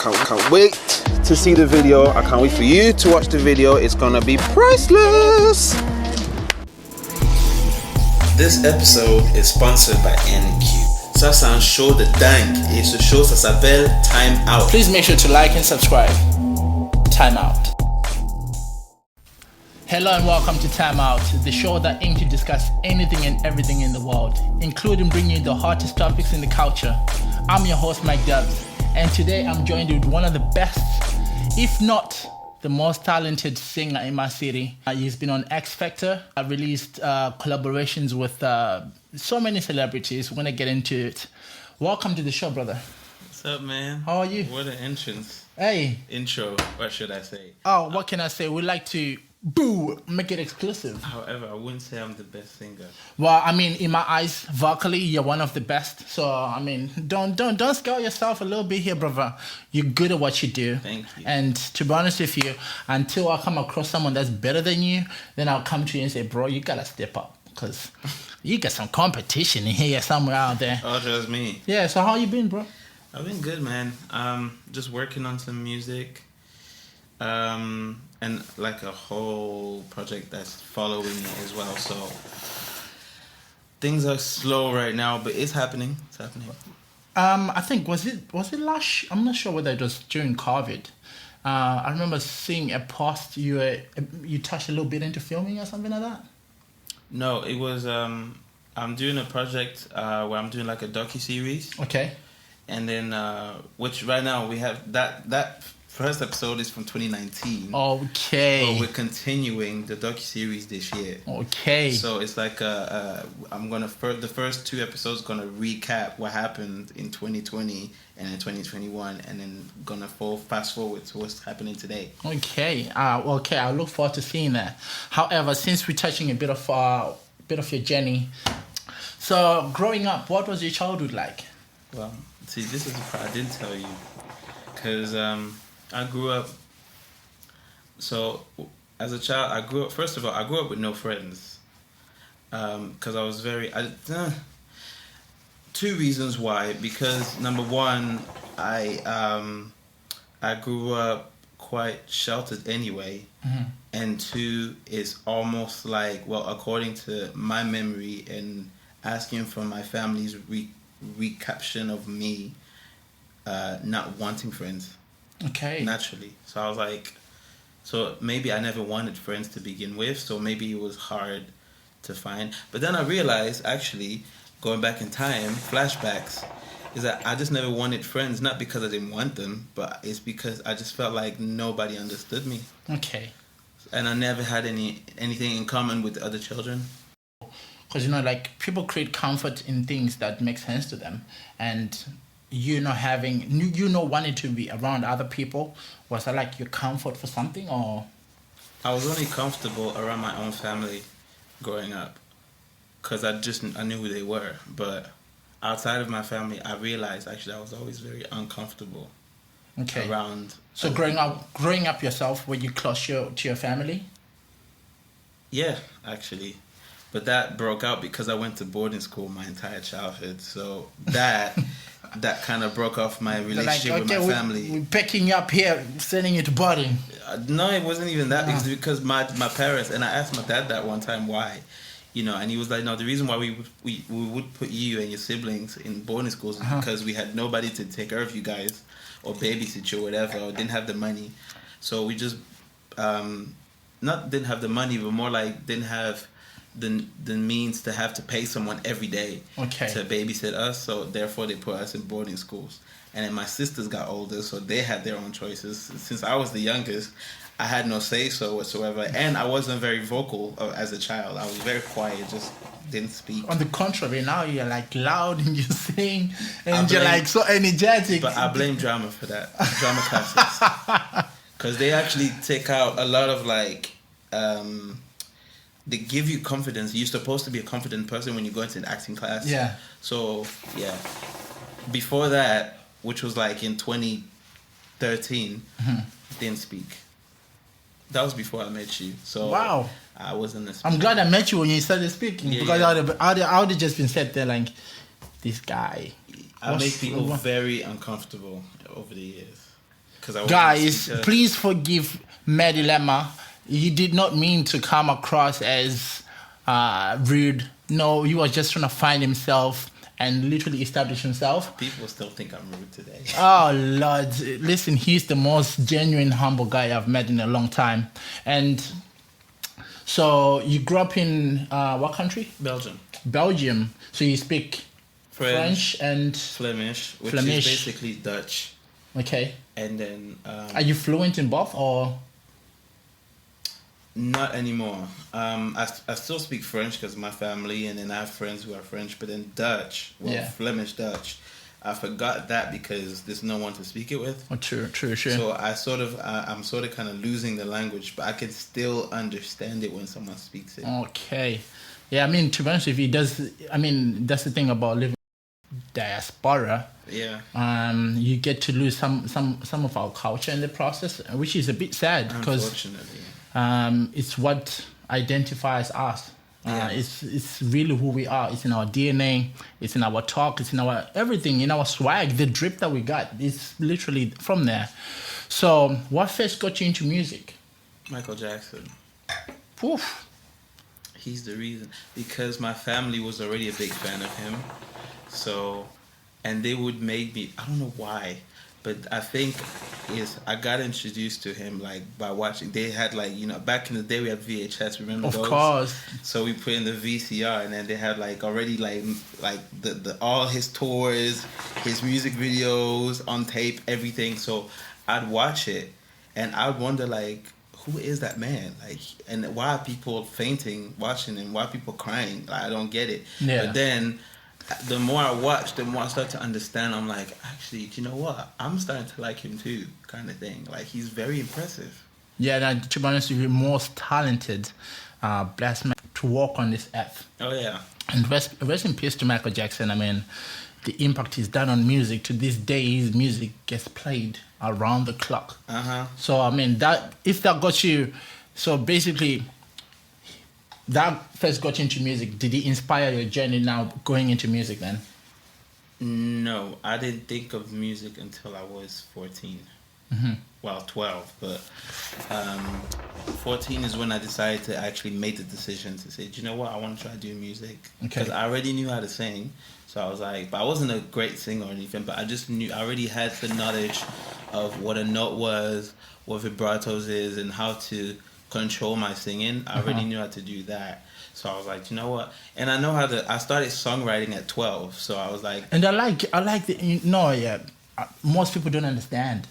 Can't wait to see the video. I can't wait for you to watch the video. It's gonna be priceless. This episode is sponsored by NQ. Ça c'est un show de dingue et ce show ça s'appelle Time Out. Please make sure to like and subscribe. Time Out. Hello and welcome to Time Out, the show that aims to discuss anything and everything in the world, including bringing you the hottest topics in the culture. I'm your host, Mike Dubs, and today I'm joined with one of the best, if not the most talented singer in my city. He's been on X Factor. I released collaborations with so many celebrities. We're going to get into it. Welcome to the show, brother. What's up, man? How are you? What an entrance. Hey. Intro, what should I say? Oh, what can I say? We like to make it exclusive. However, I wouldn't say I'm the best singer. Well, I mean, in my eyes, vocally, you're one of the best. So, I mean, don't scale yourself a little bit here, brother. You're good at what you do. Thank you. And to be honest with you, until I come across someone that's better than you, then I'll come to you and say, bro, you gotta step up because you got some competition in here somewhere out there. Oh, trust me. Yeah. So how you been, bro? I've been good, man. Just working on some music. And like a whole project that's following it as well. So things are slow right now, but it's happening. It's happening. I think was it last? I'm not sure whether it was during COVID. I remember seeing a post you touched a little bit into filming or something like that. No, it was. I'm doing a project where I'm doing like a docu-series. Okay. And then, which right now we have that first episode is from 2019. Okay. But we're continuing the docu-series this year. Okay. So it's like the first two episodes gonna recap what happened in 2020 and in 2021, and then gonna fast forward to what's happening today. Okay. Okay. I look forward to seeing that. However, since we're touching a bit of your journey, so growing up, what was your childhood like? Well, see, this is the part I didn't tell you, because I grew up. So, as a child, I grew up with no friends, because I was two reasons why. Because number one, I grew up quite sheltered anyway, and two, it's almost like, well, according to my memory and asking from my family's recaption of me, not wanting friends. Okay. Naturally. So I was like, so maybe I never wanted friends to begin with, so maybe it was hard to find. But then I realized, actually, going back in time, flashbacks, is that I just never wanted friends, not because I didn't want them, but it's because I just felt like nobody understood me. Okay. And I never had anything in common with the other children. Because, like, people create comfort in things that make sense to them. And wanting to be around other people, was that like your comfort for something, or? I was only comfortable around my own family growing up because I knew who they were. But outside of my family, I realized actually I was always very uncomfortable. Okay. Around. So growing up yourself, were you close to your family? Yeah, actually. But that broke out because I went to boarding school my entire childhood. So that kind of broke off my relationship with my family. We're picking you up here, sending you to boarding. No, it wasn't even that. It was because my parents, and I asked my dad that one time why. And he was like, no, the reason why we would put you and your siblings in boarding schools is because we had nobody to take care of you guys or babysit you or whatever, or didn't have the money. So we just, not didn't have the money, but more like didn't have the means to have to pay someone every day to babysit us, so therefore they put us in boarding schools. And then my sisters got older, so they had their own choices. Since I was the youngest, I had no say-so whatsoever, and I wasn't very vocal as a child. I was very quiet, just didn't speak. On the contrary, now you're like loud and you sing, and you're like so energetic. But I blame drama for that, drama classes. Because they actually take out a lot of like... they give you confidence. You're supposed to be a confident person when you go into an acting class. Yeah. So, yeah. Before that, which was like in 2013, didn't speak. That was before I met you. So wow. I wasn't a speaker. I'm glad I met you when you started speaking. Because I would have just been sat there like, this guy. I make people very uncomfortable over the years. Guys, please forgive Medy Lema. He did not mean to come across as rude. No, he was just trying to find himself and literally establish himself. People still think I'm rude today. Oh, Lord. Listen, he's the most genuine, humble guy I've met in a long time. And so you grew up in what country? Belgium. So you speak French and Flemish, which is basically Dutch. Okay. And then... are you fluent in both or...? Not anymore. I still speak French because my family, and then I have friends who are French. But then Dutch, Flemish Dutch, I forgot that because there's no one to speak it with. Oh, true. So I'm sort of kind of losing the language, but I can still understand it when someone speaks it. Okay. Yeah, I mean, to be honest with you, that's the thing about living diaspora. Yeah. You get to lose some of our culture in the process, which is a bit sad because unfortunately. It's what identifies us. It's really who we are. It's in our DNA. It's in our talk. It's in our everything, in our swag. The drip that we got is literally from there. So, what first got you into music? Michael Jackson. Poof. He's the reason. Because my family was already a big fan of him. So, and they would make me, I don't know why, but I think I got introduced to him like by watching. They had like, back in the day we had VHS, remember those? Of course. So we put in the VCR, and then they had like already like the all his tours, his music videos on tape, everything. So I'd watch it and I'd wonder like, who is that man? Like, and why are people fainting watching him? Why are people crying? Like, I don't get it. Yeah. But then the more I watch, the more I start to understand. I'm like, actually, do you know what? I'm starting to like him too, kind of thing. Like, he's very impressive. Yeah, and to be honest with you, most talented blessed man to walk on this earth. Oh, yeah. And rest in peace to Michael Jackson. I mean, the impact he's done on music. To this day, his music gets played around the clock. Uh-huh. So, I mean, if that got you... So, basically... That first got you into music. Did it inspire your journey now going into music then? No, I didn't think of music until I was 14. Mm-hmm. Well, 12, but 14 is when I decided to actually make the decision to say, do you know what, I want to try doing music. Because I already knew how to sing. So I was like, but I wasn't a great singer or anything, but I just knew, I already had the knowledge of what a note was, what vibratos is, and how to control my singing. I already knew how to do that. So I was like, you know what? And I know how to. I started songwriting at 12, so I was like. And I like the most people don't understand.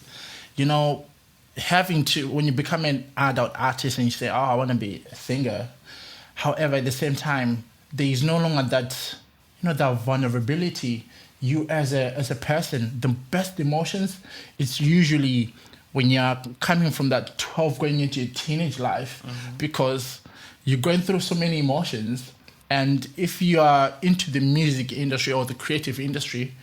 Having to, when you become an adult artist and you say, oh, I want to be a singer. However, at the same time, there is no longer that, that vulnerability. You as a person, the best emotions, it's usually when you're coming from that 12 going into your teenage life, because you're going through so many emotions. And if you are into the music industry or the creative industry,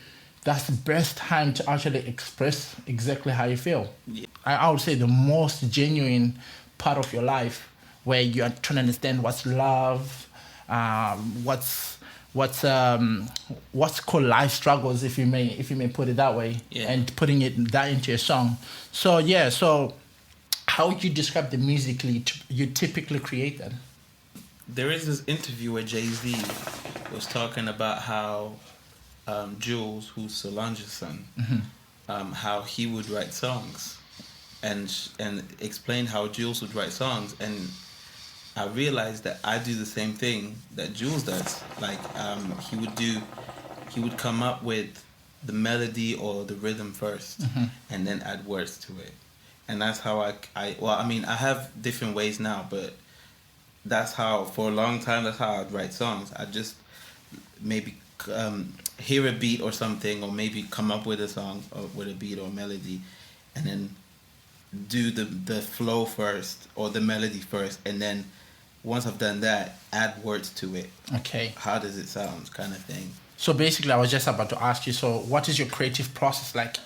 that's the best time to actually express exactly how you feel. Yeah. I would say the most genuine part of your life where you are trying to understand what's love, what's called life struggles, if you may put it that way, and putting that into a song. So how would you describe the musically you typically create then? There is this interview where Jay-Z was talking about how Jules, who's Solange's son, how he would write songs, and explain how Jules would write songs, and I realized that I do the same thing that Jules does. Like, he would come up with the melody or the rhythm first, and then add words to it. And that's how I have different ways now, but that's how, for a long time, that's how I'd write songs. I'd just maybe hear a beat or something, or maybe come up with a song or with a beat or melody, and then do the flow first or the melody first, and then once I've done that, add words to it. Okay. How does it sound, kind of thing. So basically, I was just about to ask you, so what is your creative process like?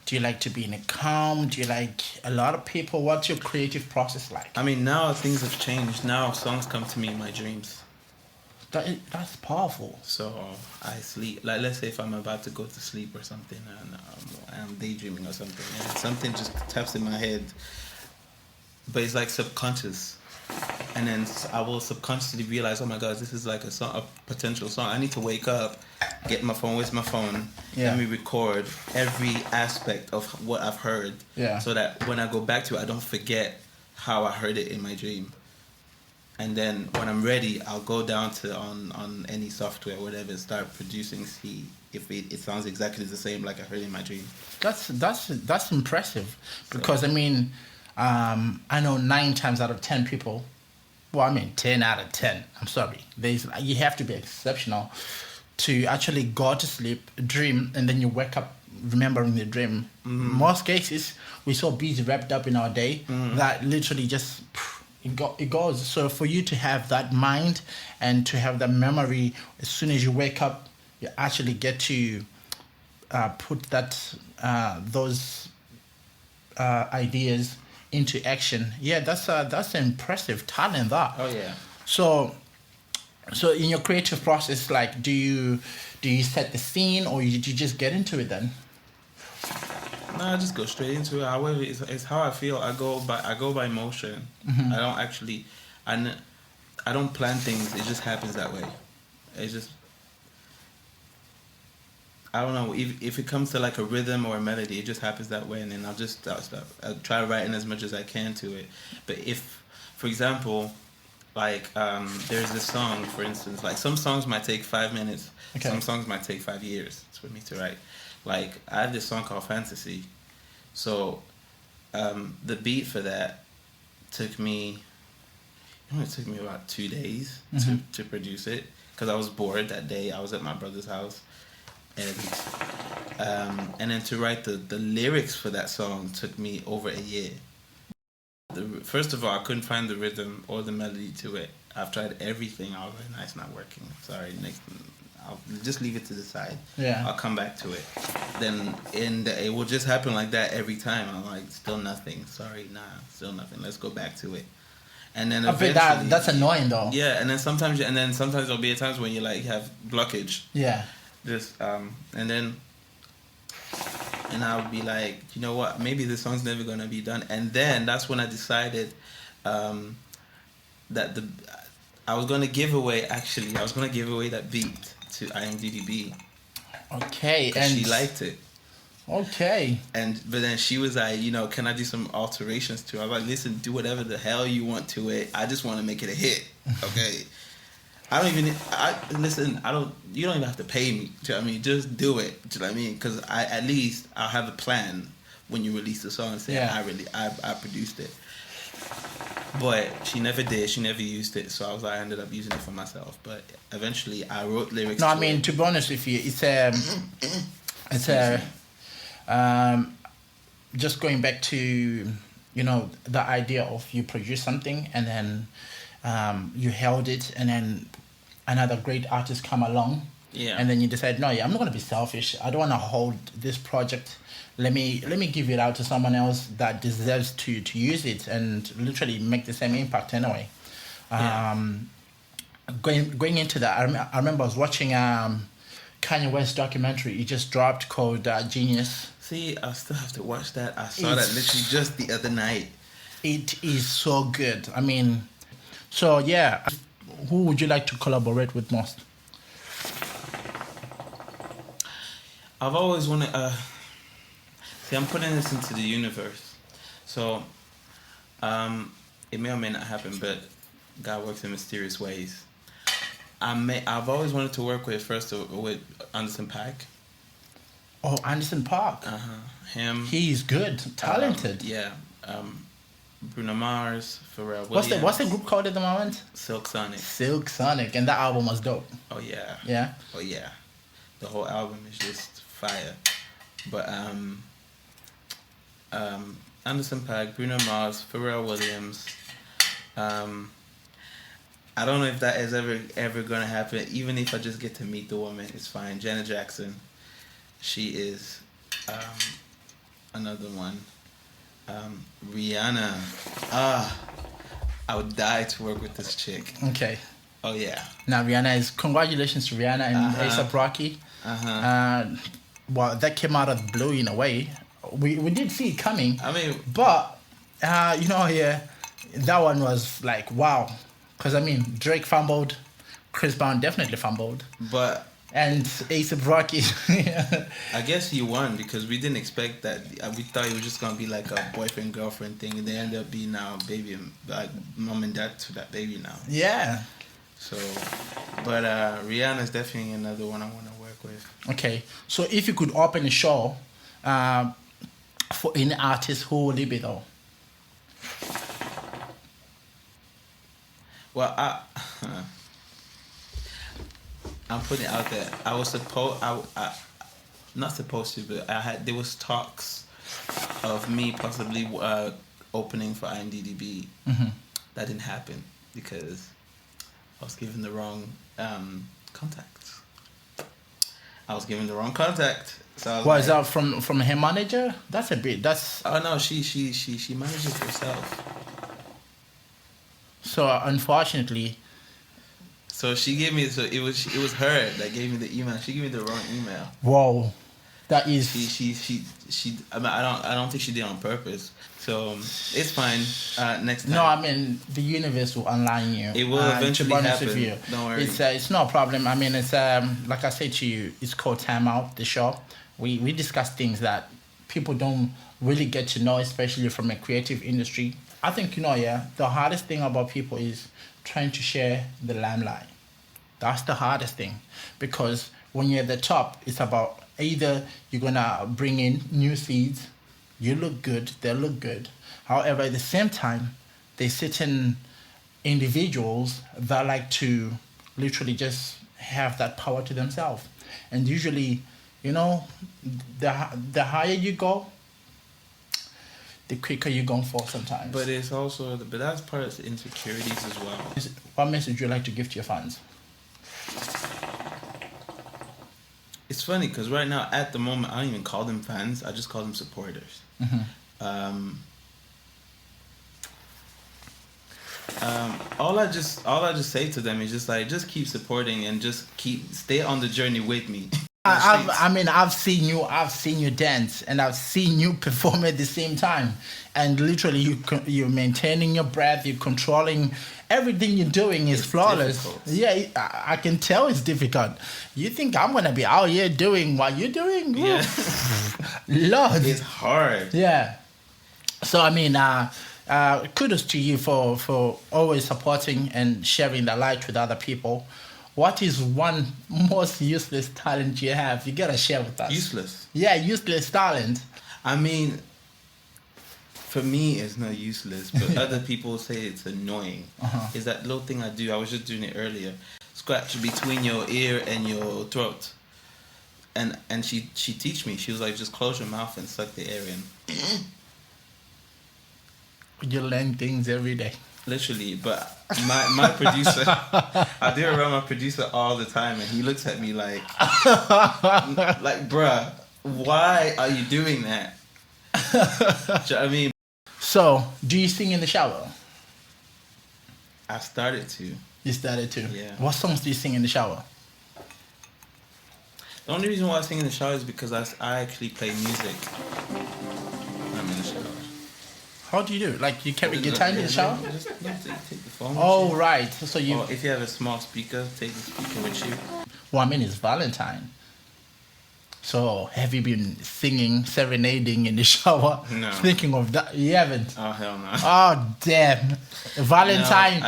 Do you like to be in a calm? Do you like a lot of people? What's your creative process like? I mean, now things have changed. Now songs come to me in my dreams. That's powerful. So I sleep. Like, let's say if I'm about to go to sleep or something, and I'm daydreaming or something, and something just taps in my head, but it's like subconscious, and then I will subconsciously realize, oh my God, this is like a potential song. I need to wake up, get my phone. Where's my phone? Let me record every aspect of what I've heard, so that when I go back to it, I don't forget how I heard it in my dream. And then when I'm ready, I'll go down to on any software, whatever, start producing, see if it sounds exactly the same like I heard in my dream. That's impressive, because I mean, I know 9 times out of 10 people, 10 out of 10. I'm sorry, you have to be exceptional to actually go to sleep, dream, and then you wake up remembering the dream. Most cases, we're so busy, wrapped up in our day, that literally just it goes. So for you to have that mind and to have that memory, as soon as you wake up, you actually get to put those ideas into action. Yeah, that's an impressive talent. That. Oh yeah. So in your creative process, like, do you set the scene, or you just get into it then? No, I just go straight into it. However, it's how I feel. I go by emotion. I don't actually, I don't plan things. It just happens that way. It's just, I don't know, if it comes to like a rhythm or a melody, it just happens that way, and then I'll try writing as much as I can to it. But if, for example, like there's this song, for instance, like some songs might take 5 minutes, some songs might take 5 years for me to write. Like, I have this song called Fantasy. So the beat for that took me, it took me about 2 days to produce it, because I was bored that day. I was at my brother's house, and then to write the lyrics for that song took me over a year. First of all, I couldn't find the rhythm or the melody to it. I've tried everything. I was like, nah, it's not working. Sorry, next, I'll just leave it to the side. Yeah. I'll come back to it. Then it will just happen like that every time. I'm like, still nothing. Sorry, nah, still nothing. Let's go back to it. And then eventually, that's annoying though. Yeah, and then sometimes there'll be times when you have blockage. Yeah. Just and I'll be like, you know what? Maybe this song's never gonna be done. And then that's when I decided that I was gonna give away that beat to IAMDDB. Okay, and she liked it. Okay. But then she was like, can I do some alterations to it? I was like, listen, do whatever the hell you want to it. I just want to make it a hit. Okay. You don't even have to pay me. Do you know what I mean? Just do it. Do you know what I mean? Because at least I'll have a plan when you release the song and say, I produced it. But she never did. She never used it. So I ended up using it for myself. But eventually I wrote lyrics. No, I mean, to be honest with you, just going back to, the idea of you produce something and then you held it, and then another great artist come along, and then you decide, no, I'm not going to be selfish. I don't want to hold this project. Let me give it out to someone else that deserves to use it and literally make the same impact anyway. Going into that, I remember I was watching Kanye West documentary he just dropped called Genius. See, I still have to watch that. I saw that literally just the other night. It is so good. I mean, so yeah, who would you like to collaborate with most? I've always wanted. See, I'm putting this into the universe, so it may or may not happen, but God works in mysterious ways. I've always wanted to work with Anderson .Paak. Oh, Anderson .Paak. Him. He's good, talented. Bruno Mars, Pharrell Williams. What's the group called at the moment? Silk Sonic. Silk Sonic, and that album was dope. Oh yeah. Yeah. Oh yeah. The whole album is just fire. But Anderson .Paak, Bruno Mars, Pharrell Williams. I don't know if that is ever gonna happen. Even if I just get to meet the woman, it's fine. Janet Jackson, she is another one. Rihanna, I would die to work with this chick. Okay. Oh yeah. Now congratulations to Rihanna and A$AP Rocky. Well, that came out of the blue in a way. We did see it coming. I mean, but that one was like wow, because I mean Drake fumbled, Chris Brown definitely fumbled, but and A$AP Rocky. I guess he won because we didn't expect that. We thought it was just gonna be like a boyfriend girlfriend thing, and they ended up being now baby, like mom and dad to that baby now. Yeah. So, but Rihanna's definitely another one I want to work with. Okay, so if you could open a show for any artist, who would it be though? Well, I'm putting it out there. I was not supposed to, but there was talks of me possibly opening for IAMDDB. That didn't happen because I was given the wrong contacts. I was given the wrong contact. So Is that from her manager? That's oh no, she manages herself. So unfortunately. So she gave me. So it was her that gave me the email. She gave me the wrong email. Whoa, that is. She. I mean, I don't think she did it on purpose. So it's fine. Next time. No, I mean the universe will align you. It will eventually happen. Don't worry. It's no problem. I mean, it's like I said to you, it's called Time Out, the show. We discuss things that people don't really get to know, especially from a creative industry. I think the hardest thing about people is trying to share the limelight. That's the hardest thing, because when you're at the top, it's about either you're gonna bring in new seeds. You look good, they look good. However, at the same time, there's certain individuals that like to literally just have that power to themselves. And usually, the higher you go, the quicker you're going for sometimes. But it's also, but that's part of the insecurities as well. What message would you like to give to your fans? It's funny because right now, at the moment, I don't even call them fans. I just call them supporters. All I just say to them is just keep supporting and just stay on the journey with me. I've seen you dance, and I've seen you perform at the same time, and literally you're maintaining your breath, you're controlling everything you're doing is flawless. Difficult. Yeah, I can tell it's difficult. You think I'm gonna be out here doing what you're doing? Yeah. Lord, it's hard. Yeah. So I mean, kudos to you for always supporting and sharing the light with other people. What is one most useless talent you have? You gotta share with us. Useless? Yeah, useless talent. I mean, for me, it's not useless, but other people say it's annoying. Is that little thing I do? I was just doing it earlier. Scratch between your ear and your throat. And she teach me. She was like, just close your mouth and suck the air in. You learn things every day. Literally, but my producer, I do it around my producer all the time, and he looks at me like, bruh, why are you doing that? Do you know what I mean? So, do you sing in the shower? I started to. You started to? Yeah. What songs do you sing in the shower? The only reason why I sing in the shower is because I actually play music when I'm in the shower. How do you do it? Like, you carry guitar in the shower? Just take the phone. Oh, right. So you. Or if you have a small speaker, take the speaker with you. Well, I mean, it's Valentine. So, have you been singing, serenading in the shower? No. Thinking of that? You haven't? Oh, hell no. Oh, damn. Valentine. No,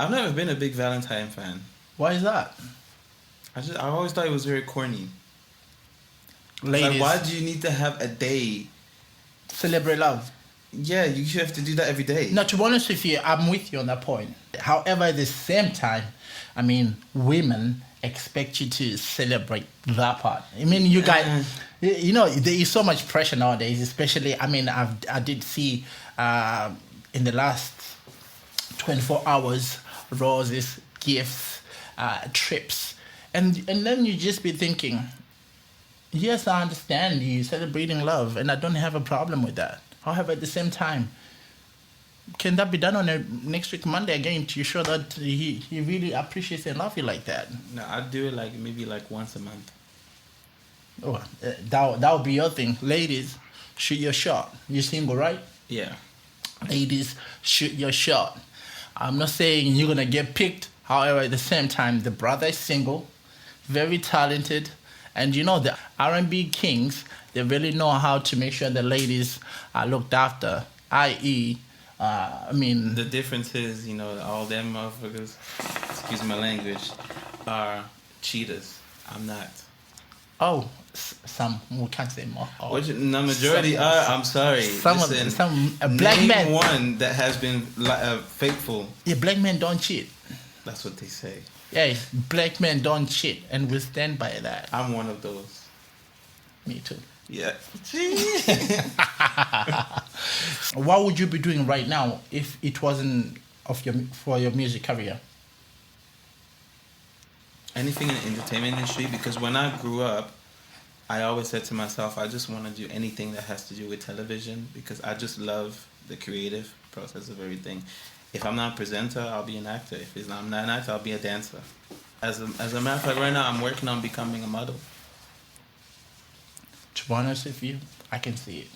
I've never been a big Valentine fan. Why is that? I always thought it was very corny. Ladies. Like, why do you need to have a day? Celebrate love. Yeah, you should have to do that every day. No, to be honest with you, I'm with you on that point. However, at the same time, I mean, women expect you to celebrate that part. I mean, you guys, there is so much pressure nowadays, especially, I mean, I did see in the last 24 hours, roses, gifts, trips. And then you just be thinking, yes, I understand you celebrating love, and I don't have a problem with that. However, at the same time, can that be done on a next week Monday again to show that he really appreciates and love you like that? No, I'd do it like maybe like once a month. Oh, that would be your thing. Ladies, shoot your shot. You single, right? Yeah. Ladies, shoot your shot. I'm not saying you're gonna get picked. However, at the same time, the brother is single, very talented, and you know the R&B kings. They really know how to make sure the ladies are looked after. I.e., the difference is, you know, all them motherfuckers, excuse my language, are cheaters. I'm not. Oh, some, we can't say more. Oh, Which the majority are. I'm sorry. Some black men. One that has been faithful. Yeah, black men don't cheat. That's what they say. Yeah, black men don't cheat, and we stand by that. I'm one of those. Me too. Yeah. What would you be doing right now if it wasn't for your music career? Anything in the entertainment industry, because when I grew up, I always said to myself, I just want to do anything that has to do with television, because I just love the creative process of everything. If I'm not a presenter, I'll be an actor. If I'm not an actor, I'll be a dancer. As a matter of fact, right now I'm working on becoming a model. To be honest with you, I can see it.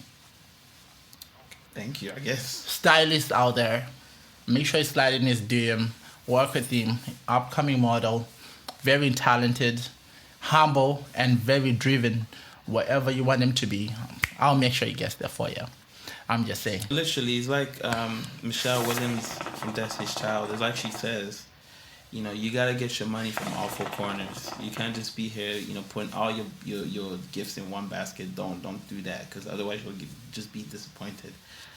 Thank you, I guess. Stylists out there, make sure you slide in his DM, work with him, upcoming model, very talented, humble, and very driven. Whatever you want him to be, I'll make sure he gets there for you. I'm just saying. Literally, it's like Michelle Williams from Destiny's Child. It's like she says, you know, you gotta get your money from all four corners. You can't just be here, you know, putting all your gifts in one basket. Don't do that, because otherwise you'll just be disappointed.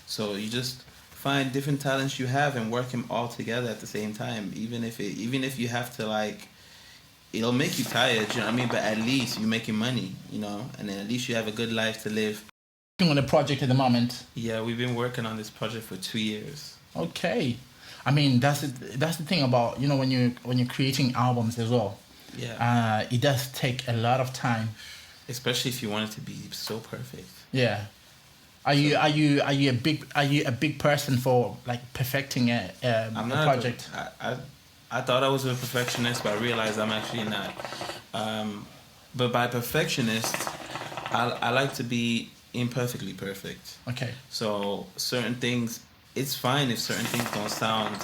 So you just find different talents you have and work them all together at the same time. Even if you have to, like, it'll make you tired, you know what I mean? But at least you're making money, you know, and then at least you have a good life to live. On a project at the moment. Yeah, we've been working on this project for 2 years. Okay. I mean, that's the thing about, you know, when you're creating albums as well. Yeah. It does take a lot of time. Especially if you want it to be so perfect. Yeah. Are you a big person for, like, perfecting a project? I thought I was a perfectionist, but I realized I'm actually not. But by perfectionist, I like to be imperfectly perfect. Okay. So certain things, it's fine if certain things don't sound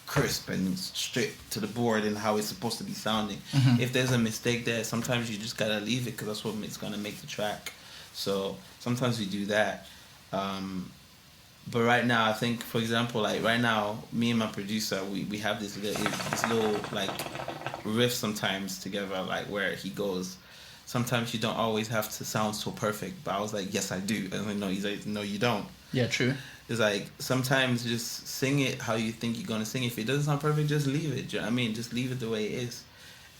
crisp and straight to the board and how it's supposed to be sounding. Mm-hmm. If there's a mistake there, sometimes you just gotta leave it, because that's what it's gonna make the track. So sometimes we do that. But right now, I think, for example, like right now, me and my producer, we have this little like riff sometimes together, like where he goes, sometimes you don't always have to sound so perfect. But I was like, yes, I do. And I'm like, no, he's like, no, you don't. Yeah, true. It's like, sometimes just sing it how you think you're going to sing. If it doesn't sound perfect, just leave it. I mean, just leave it the way it is.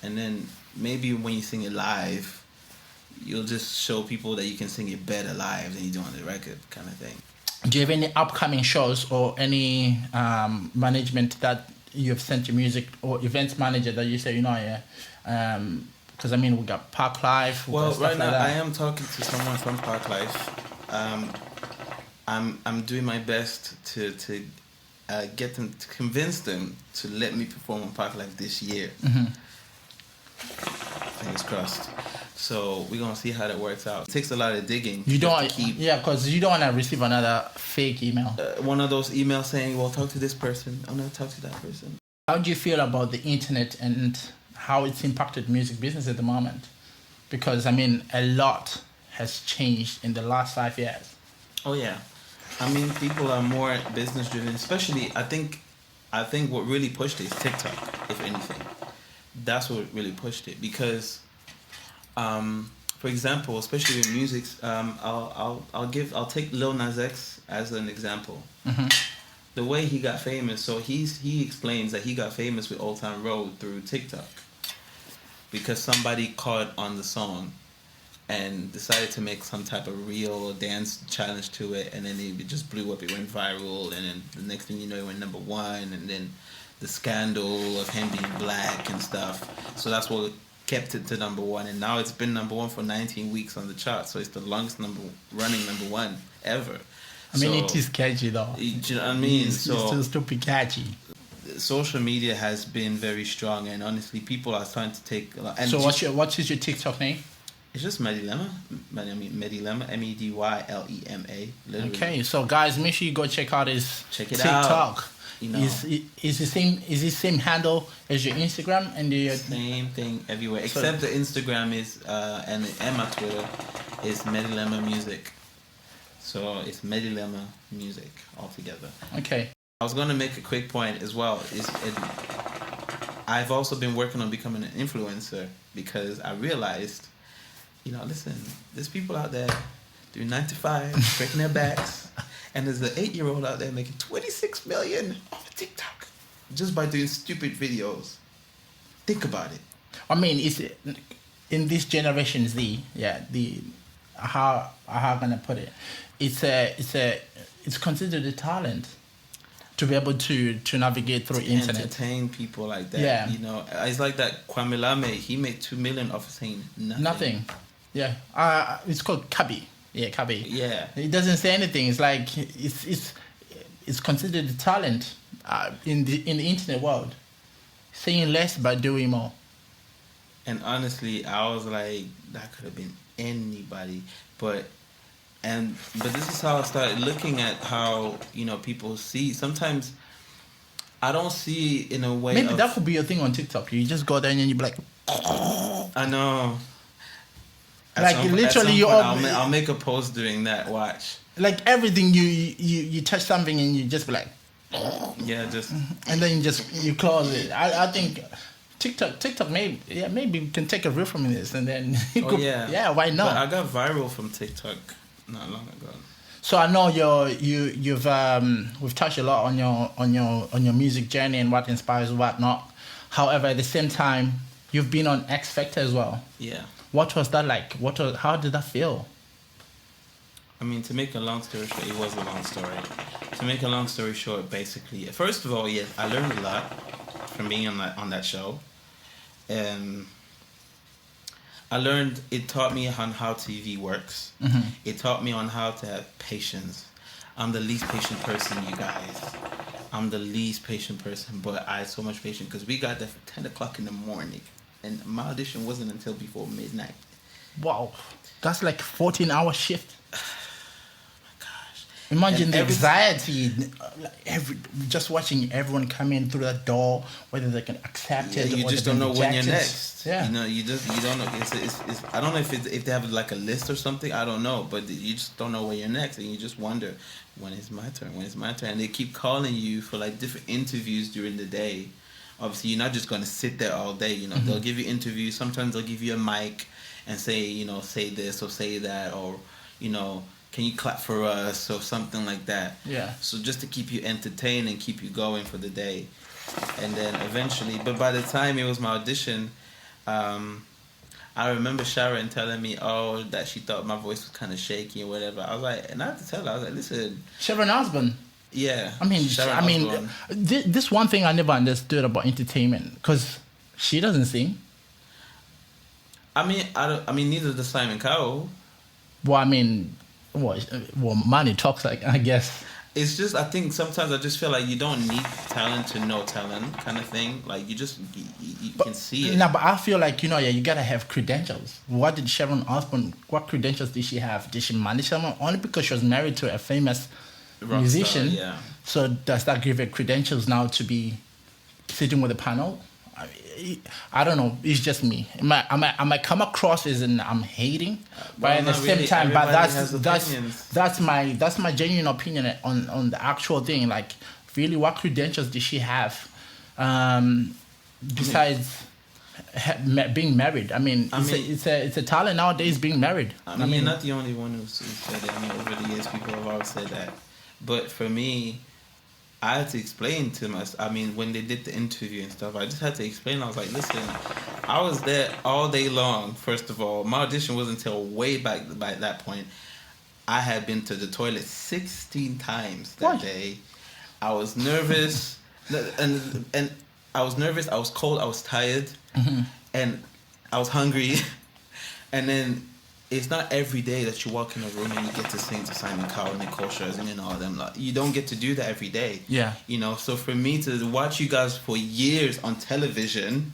And then maybe when you sing it live, you'll just show people that you can sing it better live than you do on the record, kind of thing. Do you have any upcoming shows or any management that you have sent your music, or events manager that you say, you know, yeah, because I mean, we got Park Life. Well, right now like I am talking to someone from Park Life. I'm doing my best to get them, to convince them to let me perform on Park Life this year. Mm-hmm. Fingers crossed. So we're gonna see how that works out. It takes a lot of digging. Because you don't want to receive another fake email. One of those emails saying, "Well, talk to this person." I'm gonna talk to that person. How do you feel about the internet and how it's impacted music business at the moment? Because I mean, a lot has changed in the last 5 years. Oh yeah, I mean, people are more business driven. Especially, I think what really pushed it is TikTok. If anything, that's what really pushed it, because. For example, especially with music, I'll take Lil Nas X as an example. Mm-hmm. The way he got famous, so he explains that he got famous with Old Town Road through TikTok, because somebody caught on the song and decided to make some type of real dance challenge to it, and then it just blew up. It went viral, and then the next thing you know, it went #1, and then the scandal of him being black and stuff. So that's what kept it to #1, and now it's been #1 for 19 weeks on the chart, so it's the longest running #1 ever. I mean, it is catchy though. Do you know what I mean? It's still stupid catchy. Social media has been very strong, and honestly, people are starting to take. And So what is your TikTok name? It's just Medy Lema. Medy Lema. MEDYLEMA. Literally. Okay, so guys, make sure you go check out his Check it TikTok. out. You know, Is the same handle as your Instagram and the same thing everywhere, except the Instagram is and my Twitter is Medy Lema Music. So it's Medy Lema Music altogether. Okay. I was gonna make a quick point as well. I've also been working on becoming an influencer because I realized, listen, there's people out there doing 9 to 5, breaking their backs, and there's an 8-year-old out there making 26 million off of TikTok just by doing stupid videos. Think about it. I mean, it's in this generation Z. Yeah, how can I put it? It's considered a talent to be able to navigate through internet. Entertain people like that. Yeah. It's like that Kwame Lame, he made 2 million off of saying nothing. Yeah. It's called Kabi. Yeah, Kabi. Yeah. It doesn't say anything. It's like it's considered a talent in the internet world. Saying less but doing more. And honestly, I was like, that could have been anybody. But this is how I started looking at how, people see. Sometimes I don't see in a way. Maybe that could be your thing on TikTok. You just go there and you be like, I know. Literally, I'll make a post doing that. Watch. Like everything, you touch something and you just be like, yeah, just. And then you close it. I think TikTok maybe we can take a riff from this and then. Yeah, why not? But I got viral from TikTok not long ago. So I know we've touched a lot on your music journey and what inspires what not. However, at the same time, you've been on X Factor as well. Yeah. What was that like? How did that feel? I mean, to make a long story short, it was a long story. To make a long story short, basically, first of all, I learned a lot from being on that show. It taught me on how TV works. Mm-hmm. It taught me on how to have patience. I'm the least patient person, you guys. I'm the least patient person, but I had so much patience because we got there for 10 o'clock in the morning. And my audition wasn't until before midnight. Wow. That's like 14-hour shift. Oh Imagine the anxiety, just watching everyone come in through that door, whether they can accept it. You just don't know when you're next. Yeah. You don't know. It's I don't know if they have like a list or something. I don't know, but you just don't know when you're next, and you just wonder when is my turn. When is my turn? And they keep calling you for like different interviews during the day. Obviously, you're not just going to sit there all day. Mm-hmm. They'll give you interviews. Sometimes they'll give you a mic and say, say this or say that, or can you clap for us or something like that. Yeah. So just to keep you entertained and keep you going for the day. And then eventually, but by the time it was my audition, I remember Sharon telling me, that she thought my voice was kind of shaky or whatever. I was like, and I had to tell her, I was like, listen. Sharon Osbourne. Yeah. This one thing I never understood about entertainment, because she doesn't sing. Neither does Simon Cowell. Money talks, like, I guess. It's just, I think sometimes I just feel like you don't need talent to know talent, kind of thing. Like, you can see it. No, but I feel like, you gotta have credentials. What did Sharon Osbourne, what credentials did she have? Did she manage someone? Only because she was married to a famous musician. Yeah. So does that give her credentials now to be sitting with a panel? I don't know. It's just me. I might come across as I'm hating, but at the same time, but that's my genuine opinion on the actual thing. Like, really, what credentials did she have besides being married? It's a talent nowadays being married. You're not the only one who said it. Over the years, people have always said that. But for me, I had to explain to myself. When they did the interview and stuff, I just had to explain. I was like, listen, I was there all day long. First of all, my audition wasn't until way back by that point. I had been to the toilet 16 times that day. I was nervous, and I was nervous. I was cold. I was tired, and I was hungry. And then it's not every day that you walk in a room and you get to sing to Simon Cowell, Nicole Scherzinger, and all of them. Like, you don't get to do that every day. Yeah. You know, so for me to watch you guys for years on television,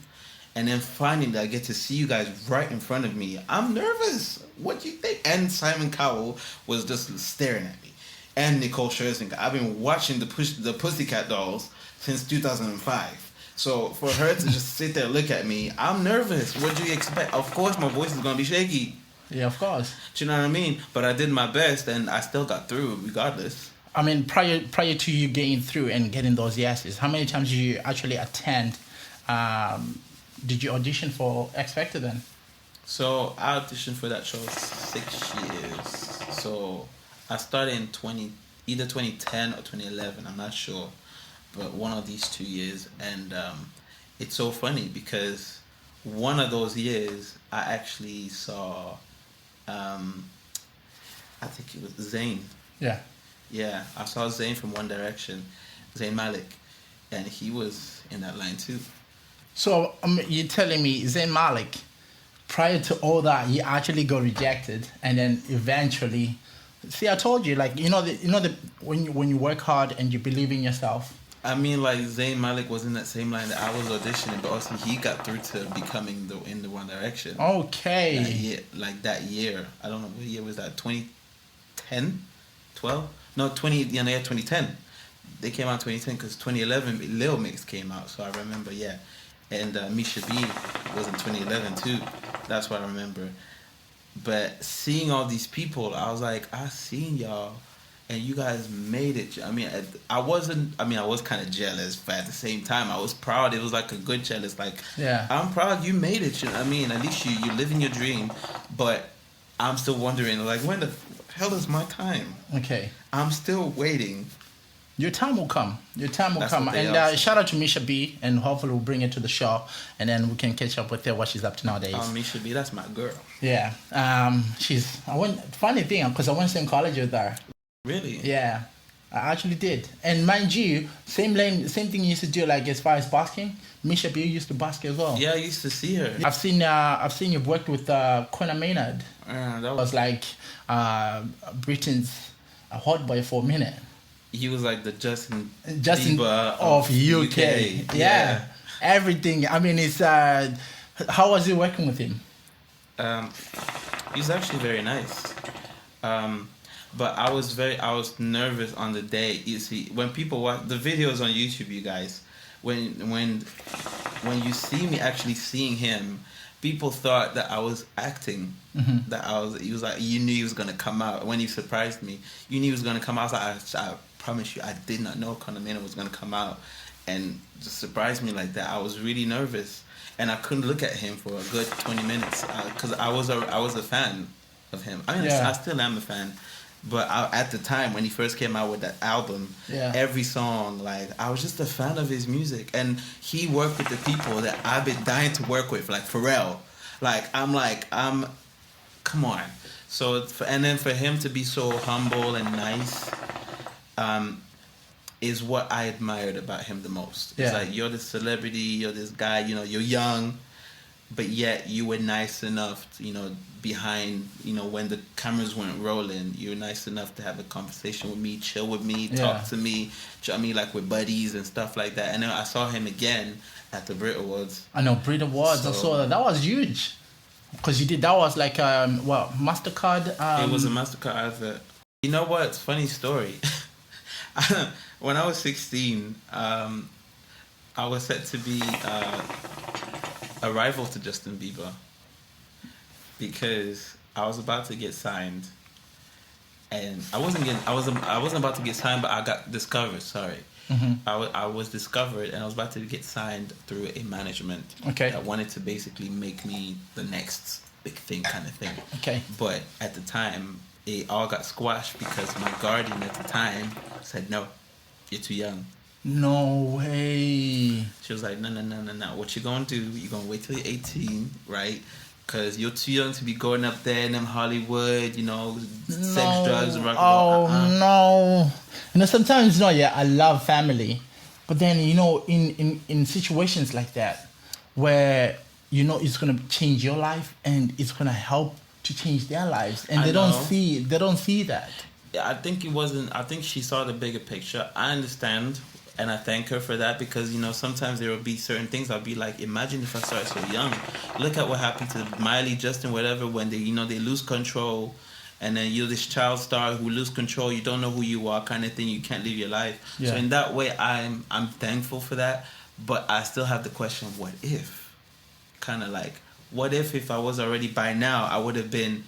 and then finding that I get to see you guys right in front of me, I'm nervous. What do you think? And Simon Cowell was just staring at me, and Nicole Scherzinger. I've been watching the Pussycat Dolls since 2005. So for her to just sit there and look at me, I'm nervous. What do you expect? Of course, my voice is gonna be shaky. Yeah, of course. Do you know what I mean? But I did my best, and I still got through regardless. I mean, prior to you getting through and getting those yeses, how many times did you actually attend? Did you audition for X Factor then? So I auditioned for that show 6 years. So I started in either 2010 or 2011. I'm not sure, but one of these 2 years. And it's so funny because one of those years I actually saw. I think it was Zayn. Yeah. Yeah, I saw Zayn from One Direction, Zayn Malik, and he was in that line too. So you're telling me Zayn Malik, prior to all that, he actually got rejected, and then eventually, see, I told you, like, when you work hard and you believe in yourself. I mean, like, Zayn Malik was in that same line that I was auditioning, but also he got through to becoming in the One Direction. Okay. That year. I don't know, what year was that? 2010? 12? No, 2010. They came out 2010 because 2011, Lil Mix came out, so I remember, yeah. And Misha B was in 2011 too. That's what I remember. But seeing all these people, I was like, I seen y'all. And you guys made it. I mean, I was kind of jealous, but at the same time, I was proud. It was like a good jealous. Like, yeah, I'm proud you made it. I mean, at least you living your dream. But I'm still wondering, like, when the hell is my time? Okay. I'm still waiting. Your time will come. Your time will That's come. what they And shout out to Misha B, and hopefully we'll bring her to the show, and then we can catch up with her what she's up to nowadays. Misha B, that's my girl. Yeah. Funny thing, because I went to college with her. Really? Yeah, I actually did. And mind you, same thing you used to do, like as far as basking. Misha B used to bask as well. Yeah, I used to see her. I've seen you've worked with Conor Maynard. That was like Britain's hot boy for a minute. He was like the Justin Bieber of UK. Yeah. Everything. I mean, it's how was it working with him? He's actually very nice. But I was nervous on the day. You see, when people watch the videos on YouTube, you guys, when you see me actually seeing him, people thought that I was acting. Mm-hmm. He was like, you knew he was gonna come out. When he surprised me, you knew he was gonna come out. I was like, I promise you, I did not know Conor Maynard was gonna come out and just surprise me like that. I was really nervous, and I couldn't look at him for a good 20 minutes because I was a fan of him. I mean, I still am a fan. But at the time when he first came out with that album, every song, like, I was just a fan of his music. And he worked with the people that I've been dying to work with, like Pharrell. I'm, come on. So, and then for him to be so humble and nice, is what I admired about him the most. It's like, you're this celebrity, you're this guy, you're young, but yet you were nice enough to, behind, when the cameras weren't rolling, you were nice enough to have a conversation with me, chill with me, talk to me, like we're buddies and stuff like that. And then I saw him again at the Brit Awards. I know, Brit Awards, so, I saw that. That was huge. Because that was like, MasterCard? It was a MasterCard advert. You know what? It's a funny story. When I was 16, I was set to be a rival to Justin Bieber because I was about to get signed, and I wasn't about to get signed, but I got discovered. Sorry, I was discovered, and I was about to get signed through a management that wanted to basically make me the next big thing, kind of thing. Okay, but at the time, it all got squashed because my guardian at the time said, "No, you're too young." No way. She was like, no. What you gonna do? You gonna wait till you're 18, right? Because you're too young to be going up there in them Hollywood, sex, drugs, and rock and roll. Oh, no. Sometimes, I love family. But then, in situations like that, where, it's going to change your life and it's going to help to change their lives, and I they know. don't see that. Yeah, I think she saw the bigger picture. I understand, and I thank her for that, because sometimes there will be certain things I'll be like, imagine if I started so young. Look at what happened to Miley, Justin, whatever, when they they lose control, and then you're this child star who lose control. You don't know who you are, kind of thing. You can't live your life. Yeah. So in that way, I'm thankful for that, but I still have the question: what if? Kind of like, what if I was already by now, I would have been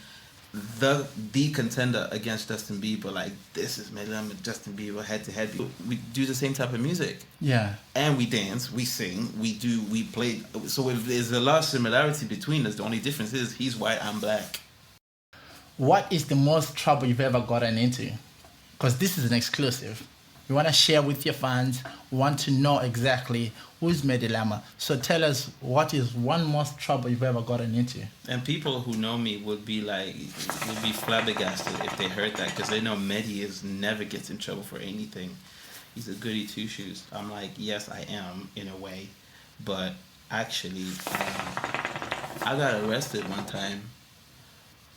the contender against Justin Bieber. Like, this is Medy Lema, Justin Bieber, head to head. We do the same type of music. Yeah. And we dance, we sing, we play. So there's a lot of similarity between us. The only difference is he's white, I'm black. What is the most trouble you've ever gotten into? Because this is an exclusive. We want to share with your fans. We want to know exactly who's Medy Lema. So tell us, what is one most trouble you've ever gotten into? And people who know me would be flabbergasted if they heard that, because they know Medy never gets in trouble for anything. He's a goody two shoes. I'm like, yes, I am in a way, but actually, I got arrested one time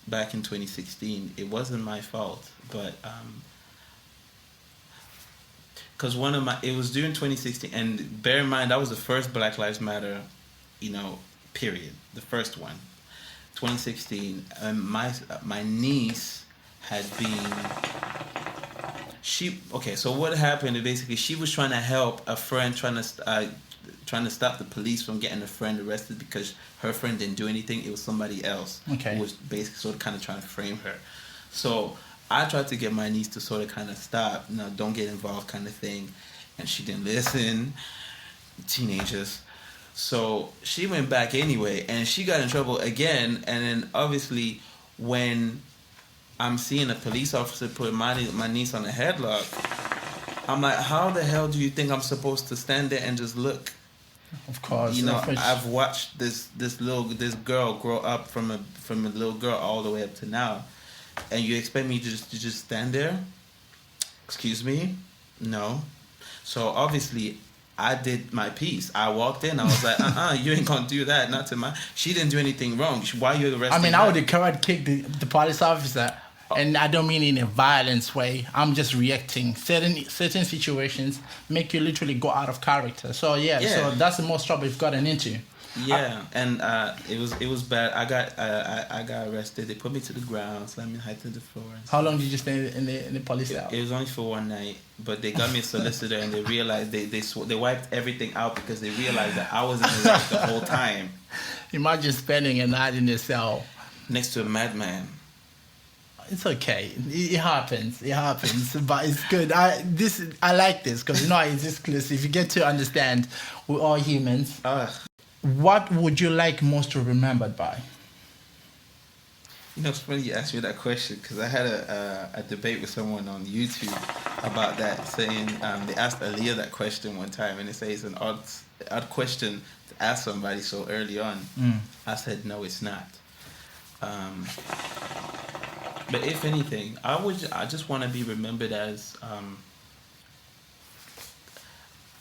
back in 2016. It wasn't my fault, but because it was during 2016, and bear in mind, that was the first Black Lives Matter, period, the first one, 2016. And my niece had been, so what happened is basically she was trying to help a friend, trying to stop the police from getting a friend arrested because her friend didn't do anything. It was somebody else who was basically sort of kind of trying to frame her. So I tried to get my niece to sort of kind of stop, don't get involved kind of thing. And she didn't listen. Teenagers. So she went back anyway, and she got in trouble again. And then obviously when I'm seeing a police officer put my niece on a headlock, I'm like, how the hell do you think I'm supposed to stand there and just look? Of course. I've watched this girl grow up from a little girl all the way up to now. And you expect me to just stand there? Excuse me? No. So obviously, I did my piece. I walked in. I was like, you ain't gonna do that. Not to my. She didn't do anything wrong. Why you arresting her? I would have karate kicked the police officer, and I don't mean in a violence way. I'm just reacting. Certain situations make you literally go out of character. So yeah. So that's the most trouble you've gotten into. Yeah, and it was bad. I got arrested. They put me to the ground, slammed me high to the floor. How long did you stay in the police cell? It was only for one night, but they got me a solicitor, and they realized they wiped everything out because they realized that I was in the right the whole time. Imagine spending a night in a cell next to a madman. It's okay. It happens. But it's good. I like this because it's exclusive. You get to understand we're all humans. What would you like most to be remembered by? It's funny you asked me that question, because I had a debate with someone on YouTube about that, saying they asked Aaliyah that question one time, and they say it's an odd question to ask somebody so early on. I said, no, it's not. But if anything, I just want to be remembered as,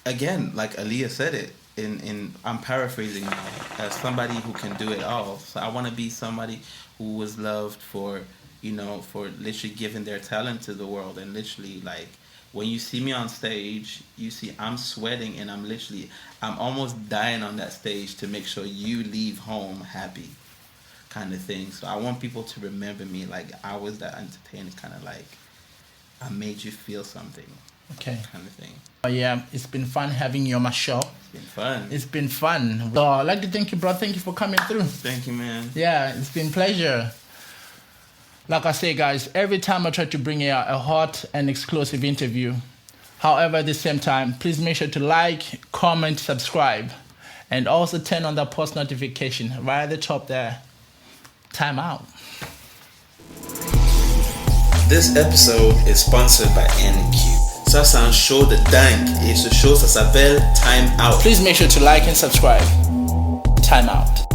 again, like Aaliyah said it, I'm paraphrasing now, as somebody who can do it all. So I want to be somebody who was loved for literally giving their talent to the world. And literally, like, when you see me on stage, you see I'm sweating, and I'm almost dying on that stage to make sure you leave home happy, kind of thing. So I want people to remember me like I was that entertainer, kind of like I made you feel something. Okay. Kind of thing. Yeah, it's been fun having you on my show. It's been fun. So I'd like to thank you, bro. Thank you for coming through. Thank you, man. Yeah, it's been a pleasure. Like I say, guys, every time I try to bring you a hot and exclusive interview. However, at the same time, please make sure to like, comment, subscribe, and also turn on that post notification right at the top there. Time out. This episode is sponsored by NQ. Ça, c'est un show de dingue. Et ce show, ça s'appelle Time Out. Please make sure to like and subscribe. Time out.